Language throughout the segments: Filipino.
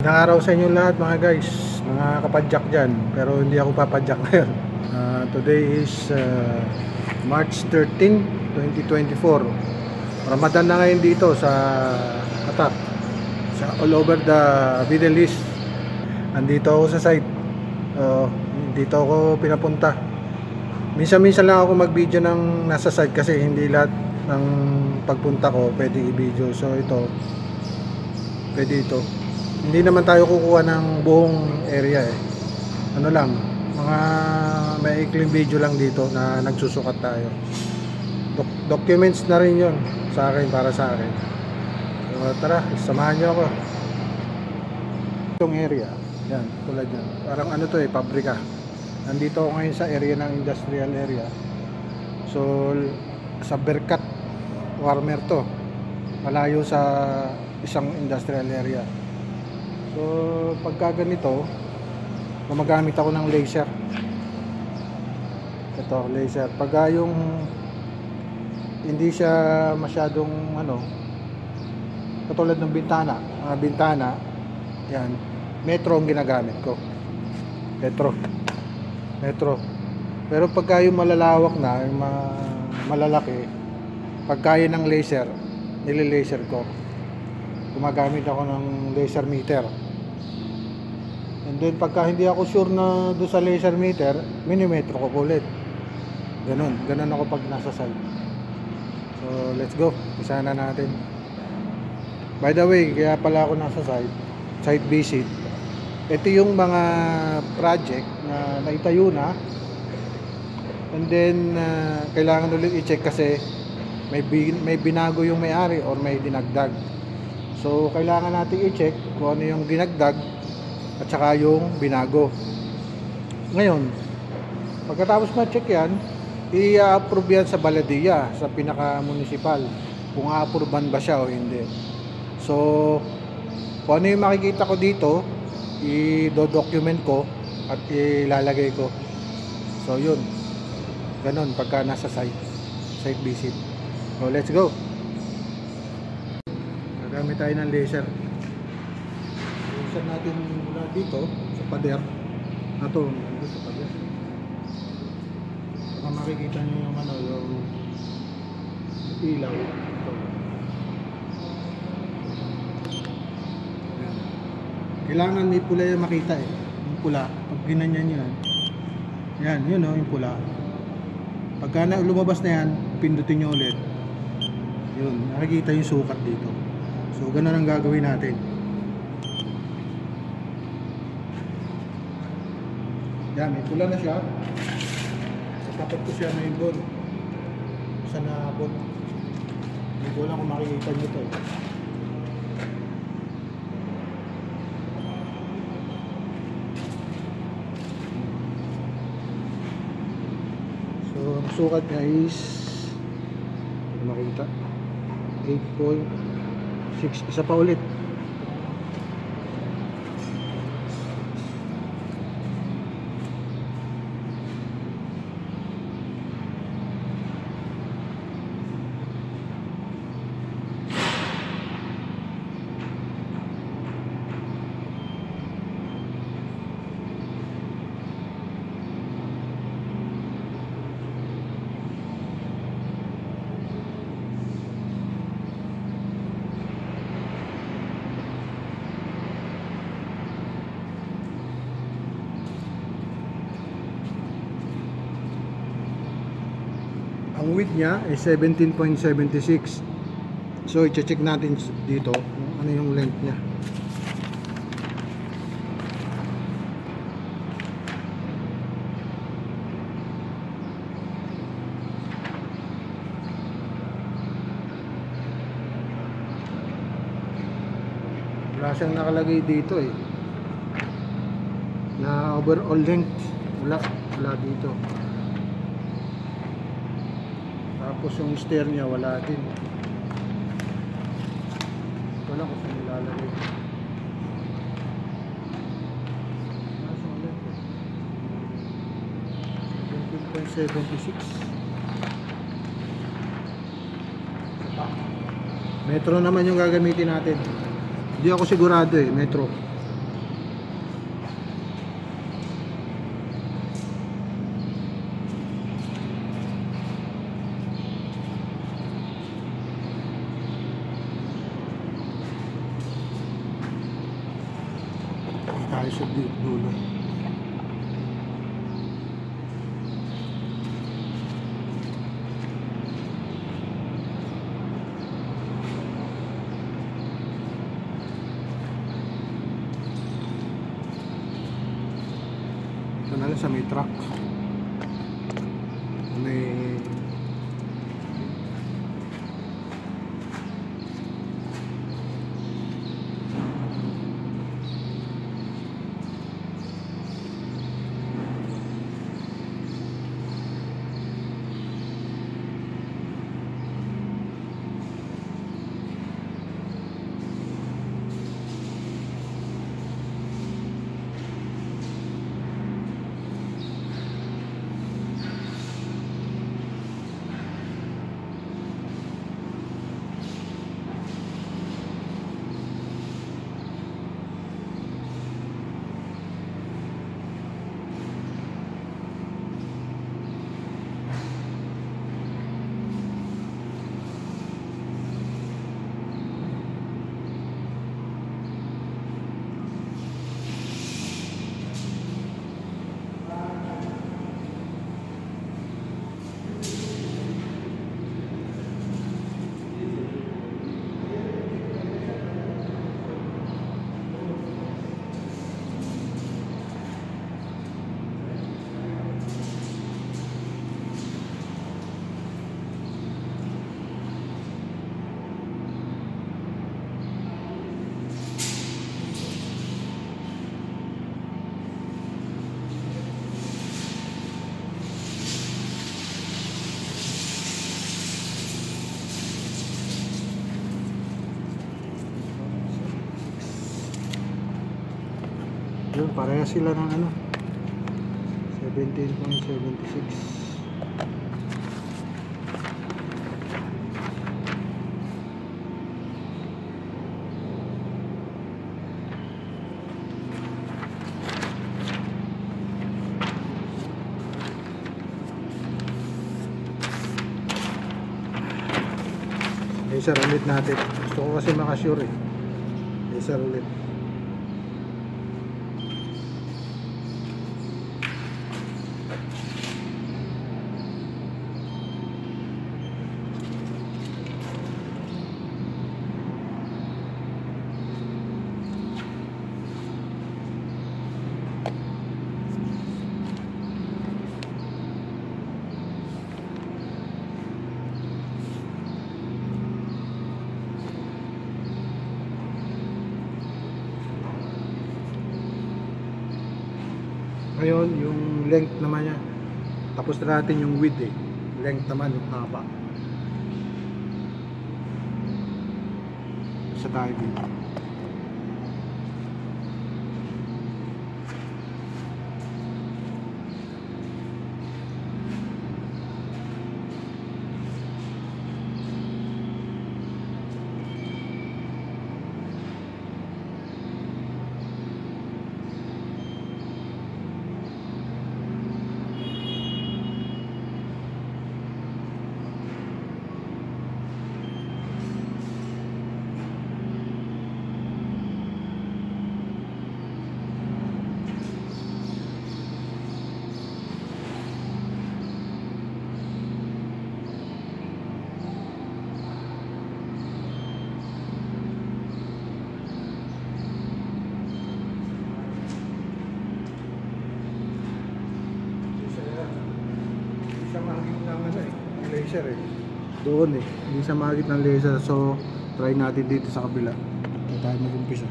Magandang araw sa inyo lahat mga guys, mga kapadyak dyan. Pero hindi ako papadyak ngayon. Today is March 13, 2024. Ramadan na ngayon dito sa Qatar, sa all over the Middle East. Andito ako sa site. Dito ako pinapunta. Minsan-minsan lang ako mag-video ng nasa site kasi hindi lahat ng pagpunta ko pwede i-video. So ito, pwede ito. Hindi naman tayo kukuha ng buong area eh. Ano lang, mga maikling video lang dito na nagsusukat tayo. Documents na rin yun sa akin, para sa akin. So tara, samahan nyo ako. Itong area, yan, tulad yan. Parang ano to eh, pabrika. Nandito ako ngayon sa area ng industrial area. So sa Berkat Warmer to, malayo sa isang industrial area. So pagka ganito, gumagamit ako ng laser. Ito, laser. Pagka yung hindi siya masyadong katulad ng bintana, mga bintana, yan, metro ang ginagamit ko. Metro. Pero pagka yung malalawak na, yung malalaki, pagka yun ng laser, nililaser ko. Gumagamit ako ng laser meter. And then pagka hindi ako sure na doon sa laser meter, minimetro ko ulit. Ganun ako pag nasa site. So let's go, isa na natin. By the way, kaya pala ako nasa site visit. Ito yung mga project na naitayo na. And then kailangan ulit i-check kasi may binago yung may-ari or may dinagdag. So kailangan natin i-check kung ano yung dinagdag at saka yung binago. Ngayon, pagkatapos ma-check yan, i-approve yan sa baladiya, sa pinaka-municipal, kung a-approvean ba siya o hindi. So kung ano yung makikita ko dito, i-document ko at ilalagay ko. So yun, ganun pagka nasa site visit. So let's go. Gagamit tayo ng laser. Laser natin mula dito sa pader na to, dito sa pader. Baka makikita nyo yung yung ilaw ito. Kailangan may pula yung makita eh. Yung pula, pag ginanyan nyo yan, yun o, yung pula. Pagka lumabas na yan, pindutin nyo ulit. Yun, nakikita yung sukat dito. So ganun ang gagawin natin. Yan, may pula na siya. Tapat ko siya na ibon. Sa naabot. Hindi ko lang kung makikita nyo ito. So ang sukat niya is makita 8.6. Isa pa ulit. Ang width niya ay 17.76. So i-check natin dito ano yung length niya. Wala siyang nakalagay dito eh na overall length. Wala dito. Tapos yung stair niya wala din. Ito lang kung saan nilalagay. Nasa ulit 17.76. Metro naman yung gagamitin natin. Hindi ako sigurado eh, metro. tayo sa dulo. Ito na lang sa may truck. May yun, pareha sila ng ano 17.76. Laser ulit natin, gusto ko kasi makasure eh. Laser ulit. Ngayon, yung length naman niya. Tapos na natin yung width eh. Length naman yung haba. Sa tayo dito. Laser eh. Doon eh. Hindi sa magit ng laser. So, try natin dito sa kabila. Ito tayo mag-umpisa.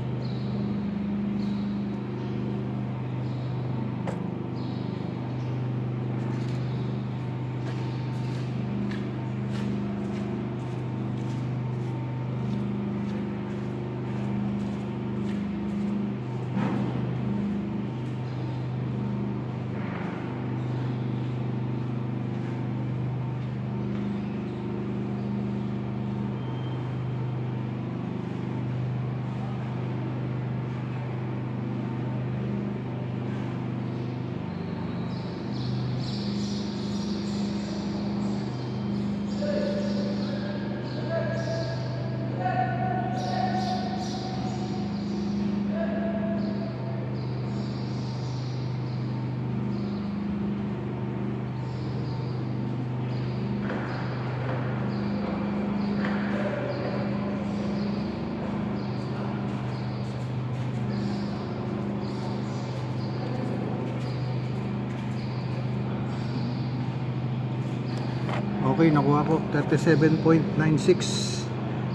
yung nakuha ko, 37.96.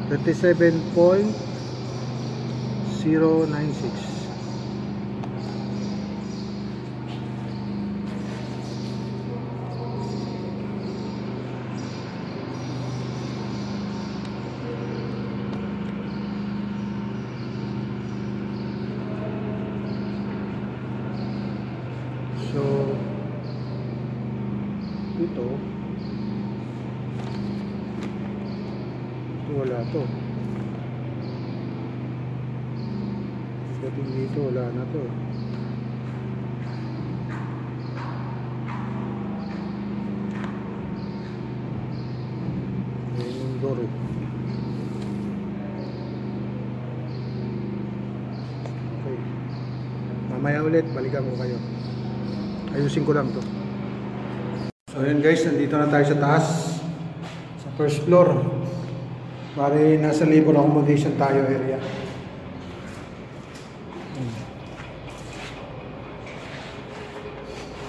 37.096. So ito wala to. Pagdating dito wala na to. Ayan yung door eh. Okay, mamaya ulit balikan ko kayo. Ayusin ko lang to. So yun guys, nandito na tayo sa taas, sa first floor. Bari nasa libre accommodation tayo area.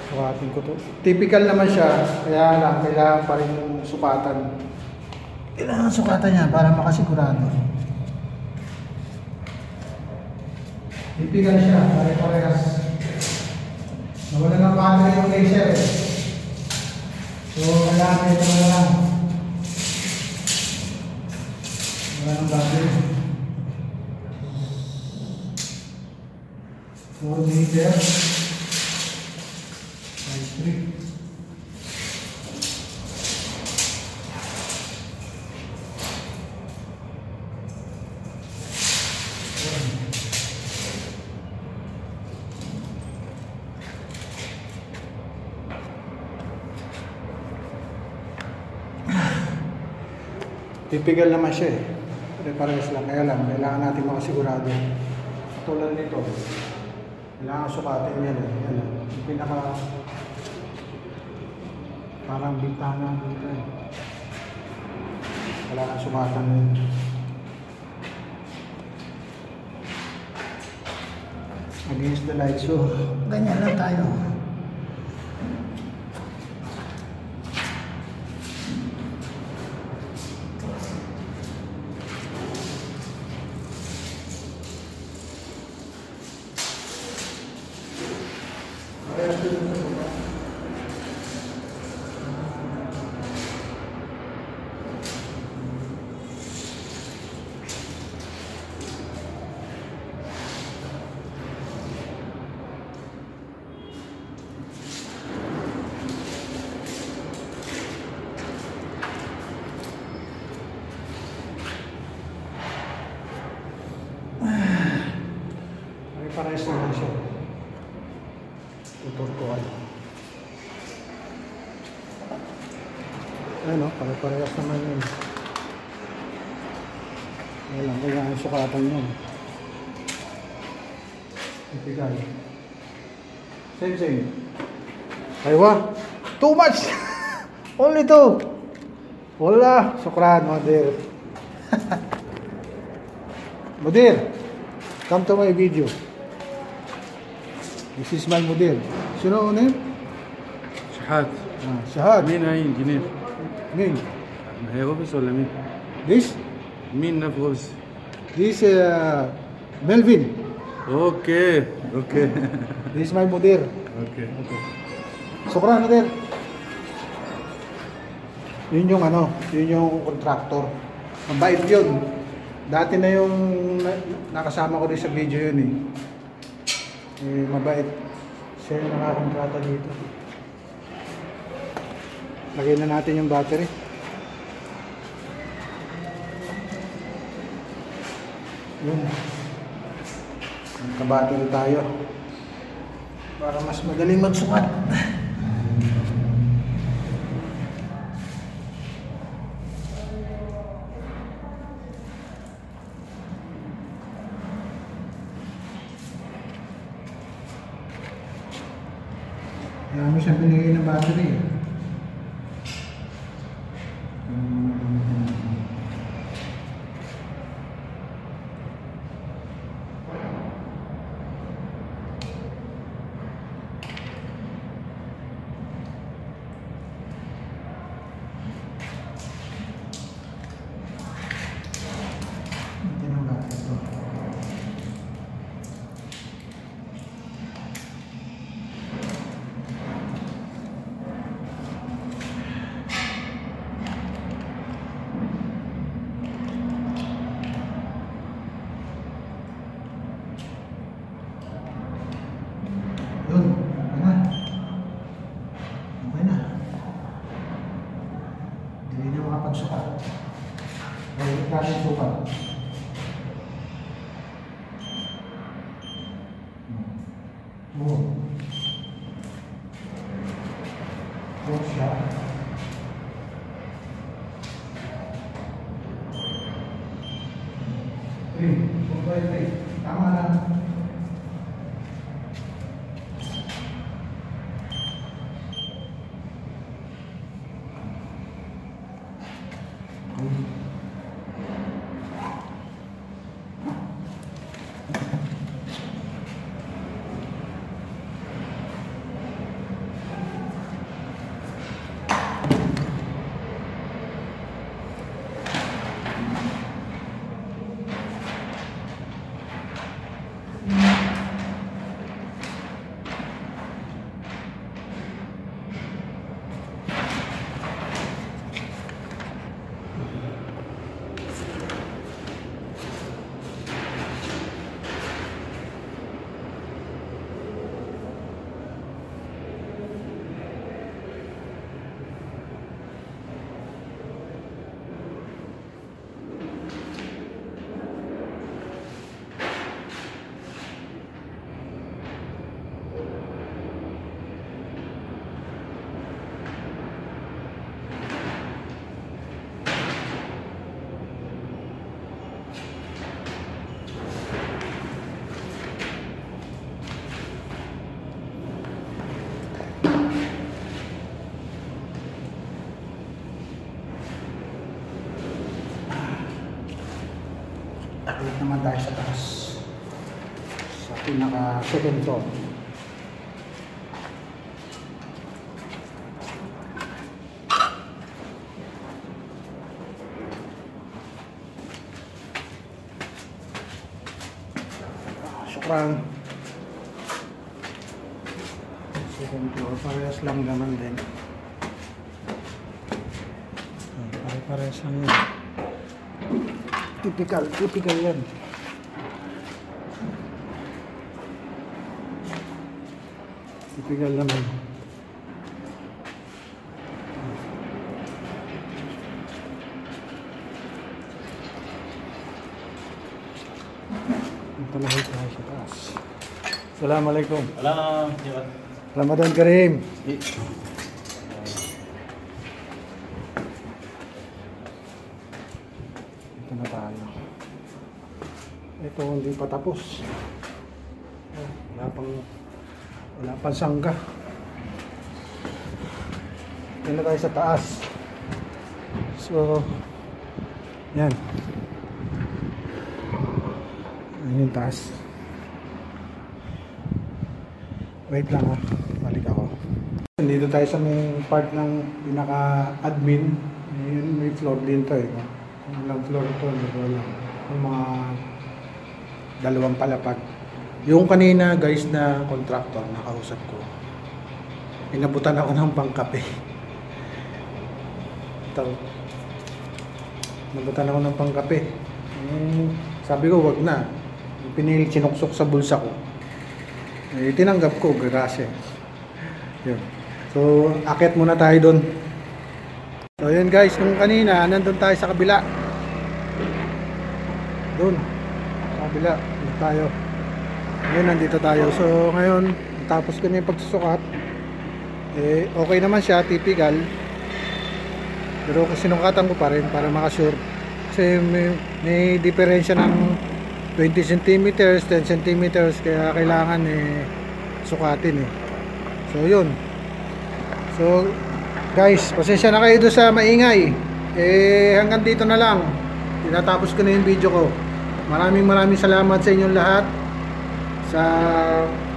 Sukatin ko to. Typical naman siya, kaya lang kailangan pa rin yung sukatan. Kailangan sukatan niya para makasigurado. Typical siya, pare-parehas. Nawala ng battery yung laser eh. So, kailangan ito na lang. Wala ng battery. 4 meter. 5.3. Typical naman siya eh. Pare-parehas lang. Kaya lang, kailangan natin makasigurado. Tulad nito, kailangan sukatin yan eh. Yan eh. Yung pinaka parang bintana dito eh. Kailangan sukatan yun. Against the light. So, ganyan lang tayo. Parehas naman siya. Tutor ko ano. Ano, parehas naman yun. Ayan, kailangan sukatan yun. Typical. Same. Aywa! Too much! Only two! Wala! Sukran, Mudir. Mudir! Come to my video. This is my model. Sino name? شحات. شحات. مين هاي انجينير؟ مين؟ هي اوفيس ولا مين؟ This? مين في اوفيس؟ This Melvin. اوكي. This is my model. اوكي. Sukran model. Yun yung ano, yun yung contractor. Mabait yun. Dati na yung nakasama ko din sa video yun eh. Mabait. Siya yung nakakontrata dito. Lagay na natin yung battery. Yun. Nagka-battery tayo. Para mas madaling magsukat. Marami siyang pinigay ng battery. sa sukat. Oo. Oo siya. Tama na. Ulit naman tayo sa taas. Sa pinaka second floor. Syukran. Second floor. Parehas lang naman din. Parehas lang yun. Typical yan. Typical naman. Ito na tayo sa taas. Assalamualaikum. Alam, Ramadan Karim. Ito na tayo. Ito hindi pa tapos. Wala pang sangga. Ito na tayo sa taas. So yan. Ayan yung taas. Wait lang ha. Balik ako. Dito tayo sa may part ng pinaka-admin. May floor din to eh. Ilang floor ito, wala. Yung mga dalawang palapag. Yung kanina guys na contractor nakausap ko, inabutan ako ng pangkape. Ito. Inabutan ako ng pangkape. Sabi ko wag na. Pinilit sinuksok sa bulsa ko. Tinanggap ko, grasya. Yun. So, akit muna tayo doon. So yun guys, nung kanina nandun tayo sa kabila. Doon sa kabila tayo. Ngayon nandito tayo. So ngayon tapos ko na yung pagsusukat. Okay naman siya, typical. Pero sinukatan ko pa rin para makasure. Kasi may diferensya ng 20 cm, 10 cm, kaya kailangan sukatin So yun. So guys, pasensya na kayo doon sa maingay. Hanggang dito na lang. Tinatapos ko na yung video ko. Maraming salamat sa inyong lahat sa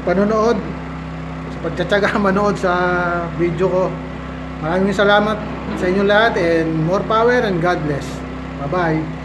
panonood, sa pagtsatsaga manood sa video ko. Maraming salamat sa inyong lahat and more power and God bless. Bye bye.